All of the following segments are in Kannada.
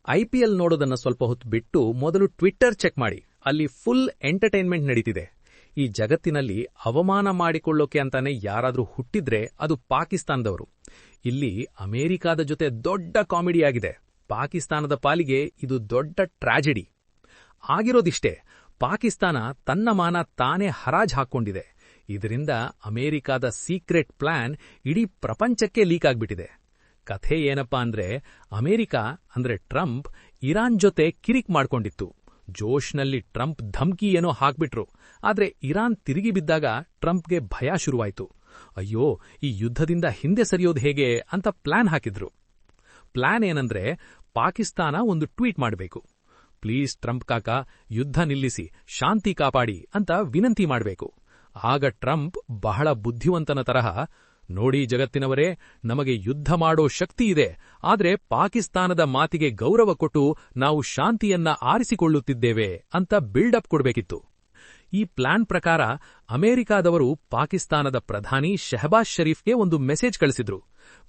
ಐಪಿಎಲ್ ನೋಡೋದನ್ನ ಸ್ವಲ್ಪ ಹೊತ್ತು ಬಿಟ್ಟು ಮೊದಲು ಟ್ವಿಟ್ಟರ್ ಚೆಕ್ ಮಾಡಿ. ಅಲ್ಲಿ ಫುಲ್ ಎಂಟರ್ಟೈನ್ಮೆಂಟ್ ನಡೀತಿದೆ. ಈ ಜಗತ್ತಿನಲ್ಲಿ ಅವಮಾನ ಮಾಡಿಕೊಳ್ಳೋಕೆ ಅಂತಾನೆ ಯಾರಾದ್ರೂ ಹುಟ್ಟಿದ್ರೆ ಅದು ಪಾಕಿಸ್ತಾನದವರು. ಇಲ್ಲಿ ಅಮೆರಿಕಾದ ಜೊತೆ ದೊಡ್ಡ ಕಾಮಿಡಿಯಾಗಿದೆ. ಪಾಕಿಸ್ತಾನದ ಪಾಲಿಗೆ ಇದು ದೊಡ್ಡ ಟ್ರಾಜಿಡಿ. ಆಗಿರೋದಿಷ್ಟೇ, ಪಾಕಿಸ್ತಾನ ತನ್ನ ಮಾನ ತಾನೇ ಹರಾಜ್ ಹಾಕ್ಕೊಂಡಿದೆ. ಇದರಿಂದ ಅಮೆರಿಕಾದ ಸೀಕ್ರೆಟ್ ಪ್ಲಾನ್ ಇಡೀ ಪ್ರಪಂಚಕ್ಕೆ ಲೀಕ್ ಆಗ್ಬಿಟ್ಟಿದೆ. ಕಥೆ ಏನಪ್ಪಾ ಅಂದ್ರೆ, ಅಮೆರಿಕ ಅಂದ್ರೆ ಟ್ರಂಪ್ ಇರಾನ್ ಜೊತೆ ಕಿರಿಕ್ ಮಾಡ್ಕೊಂಡಿತ್ತು. ಜೋಶ್ನಲ್ಲಿ ಟ್ರಂಪ್ ಧಮ್ಕಿ ಏನೋ ಹಾಕ್ಬಿಟ್ರು. ಆದ್ರೆ ಇರಾನ್ ತಿರುಗಿ ಬಿದ್ದಾಗ ಟ್ರಂಪ್ಗೆ ಭಯ ಶುರುವಾಯ್ತು. ಅಯ್ಯೋ, ಈ ಯುದ್ಧದಿಂದ ಹಿಂದೆ ಸರಿಯೋದು ಹೇಗೆ ಅಂತ ಪ್ಲಾನ್ ಹಾಕಿದ್ರು. ಪ್ಲಾನ್ ಏನಂದ್ರೆ, ಪಾಕಿಸ್ತಾನ ಒಂದು ಟ್ವೀಟ್ ಮಾಡಬೇಕು. ಪ್ಲೀಸ್ ಟ್ರಂಪ್ ಕಾಕಾ, ಯುದ್ಧ ನಿಲ್ಲಿಸಿ, ಶಾಂತಿ ಕಾಪಾಡಿ ಅಂತ ವಿನಂತಿ ಮಾಡಬೇಕು. ಆಗ ಟ್ರಂಪ್ ಬಹಳ ಬುದ್ಧಿವಂತನ ತರಹ, ನೋಡಿ ಜಗತ್ತಿನವರೇ, ನಮಗೆ ಯುದ್ಧ ಮಾಡೋ ಶಕ್ತಿ ಇದೆ, ಆದ್ರೆ ಪಾಕಿಸ್ತಾನದ ಮಾತಿಗೆ ಗೌರವ ಕೊಟ್ಟು ನಾವು ಶಾಂತಿಯನ್ನ ಆರಿಸಿಕೊಳ್ಳುತ್ತಿದ್ದೇವೆ ಅಂತ ಬಿಲ್ಡಪ್ ಕೊಡಬೇಕಿತ್ತು. ಈ ಪ್ಲಾನ್ ಪ್ರಕಾರ ಅಮೆರಿಕಾದವರು ಪಾಕಿಸ್ತಾನದ ಪ್ರಧಾನಿ ಶೆಹಬಾಜ್ ಶರೀಫ್ಗೆ ಒಂದು ಮೆಸೇಜ್ ಕಳಿಸಿದ್ರು.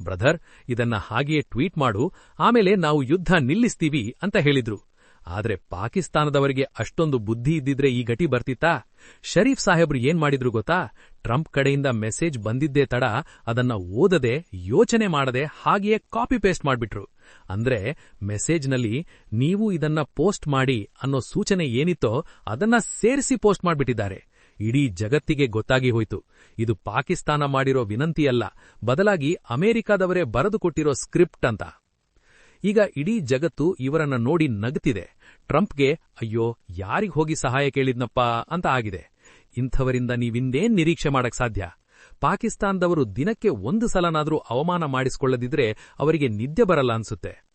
ಬ್ರದರ್, ಇದನ್ನ ಹಾಗೆಯೇ ಟ್ವೀಟ್ ಮಾಡು, ಆಮೇಲೆ ನಾವು ಯುದ್ಧ ನಿಲ್ಲಿಸ್ತೀವಿ ಅಂತ ಹೇಳಿದ್ರು. ಆದ್ರೆ ಪಾಕಿಸ್ತಾನದವರಿಗೆ ಅಷ್ಟೊಂದು ಬುದ್ಧಿ ಇದ್ದಿದ್ರೆ ಈ ಗತಿ ಬರ್ತಿತ್ತಾ? ಶರೀಫ್ ಸಾಹೇಬ್ರು ಏನ್ ಮಾಡಿದ್ರು ಗೊತ್ತಾ? ಟ್ರಂಪ್ ಕಡೆಯಿಂದ ಮೆಸೇಜ್ ಬಂದಿದ್ದೇ ತಡ ಅದನ್ನ ಓದದೆ, ಯೋಚನೆ ಮಾಡದೆ ಹಾಗೆಯೇ ಕಾಪಿ ಪೇಸ್ಟ್ ಮಾಡ್ಬಿಟ್ರು. ಅಂದ್ರೆ ಮೆಸೇಜ್ನಲ್ಲಿ ನೀವು ಇದನ್ನ ಪೋಸ್ಟ್ ಮಾಡಿ ಅನ್ನೋ ಸೂಚನೆ ಏನಿತ್ತೋ ಅದನ್ನ ಸೇರಿಸಿ ಪೋಸ್ಟ್ ಮಾಡ್ಬಿಟ್ಟಿದ್ದಾರೆ. ಇಡೀ ಜಗತ್ತಿಗೆ ಗೊತ್ತಾಗಿ ಹೋಯ್ತು, ಇದು ಪಾಕಿಸ್ತಾನ ಮಾಡಿರೋ ವಿನಂತಿಯಲ್ಲ, ಬದಲಾಗಿ ಅಮೆರಿಕಾದವರೇ ಬರೆದುಕೊಟ್ಟಿರೋ ಸ್ಕ್ರಿಪ್ಟ್ ಅಂತ. ಈಗ ಇಡೀ ಜಗತ್ತು ಇವರನ್ನ ನೋಡಿ ನಗ್ತಿದೆ. ಟ್ರಂಪ್ಗೆ ಅಯ್ಯೋ, ಯಾರಿಗ್ ಹೋಗಿ ಸಹಾಯ ಕೇಳಿದ್ನಪ್ಪ ಅಂತ ಆಗಿದೆ. ಇಂಥವರಿಂದ ನೀವಿಂದೇನ್ ನಿರೀಕ್ಷೆ ಮಾಡಕ್ ಸಾಧ್ಯ? ಪಾಕಿಸ್ತಾನದವರು ದಿನಕ್ಕೆ ಒಂದು ಸಲನಾದ್ರೂ ಅವಮಾನ ಮಾಡಿಸಿಕೊಳ್ಳದಿದ್ರೆ ಅವರಿಗೆ ನಿದ್ದೆ ಬರಲ್ಲ ಅನ್ಸುತ್ತೆ.